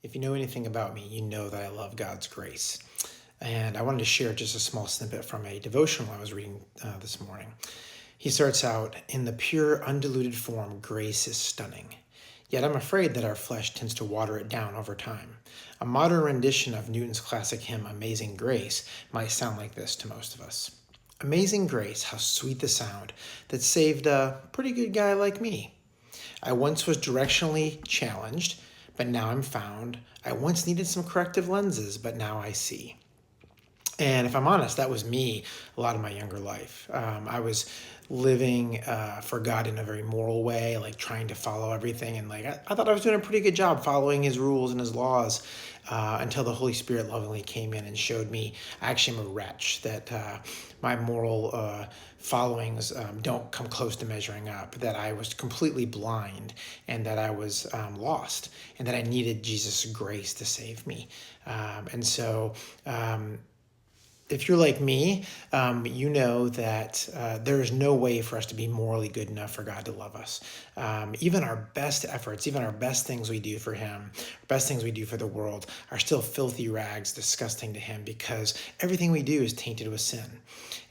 If you know anything about me, you know that I love God's grace. And I wanted to share just a small snippet from a devotional I was reading this morning. He starts out, "In the pure, undiluted form, grace is stunning. Yet I'm afraid that our flesh tends to water it down over time." A modern rendition of Newton's classic hymn, Amazing Grace, might sound like this to most of us. Amazing grace, how sweet the sound that saved a pretty good guy like me. I once was directionally challenged, but now I'm found. I once needed some corrective lenses, but now I see. And if I'm honest, that was me a lot of my younger life. I was living for God in a very moral way, like trying to follow everything. And I thought I was doing a pretty good job following his rules and his laws until the Holy Spirit lovingly came in and showed me I actually am a wretch, that my moral followings don't come close to measuring up, that I was completely blind and that I was lost and that I needed Jesus' grace to save me. And so, if you're like me, you know that there is no way for us to be morally good enough for God to love us. Even our best efforts, even our best things we do for Him, best things we do for the world, are still filthy rags, disgusting to Him, because everything we do is tainted with sin.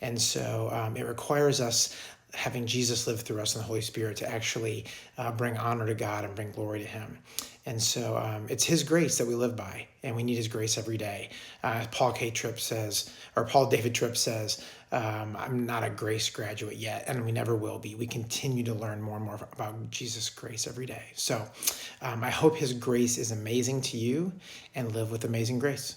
And so it requires us having Jesus live through us and the Holy Spirit to actually bring honor to God and bring glory to Him. And so it's His grace that we live by, and we need His grace every day. Paul David Tripp says, I'm not a grace graduate yet, and we never will be. We continue to learn more and more about Jesus' grace every day. So I hope His grace is amazing to you, and live with amazing grace.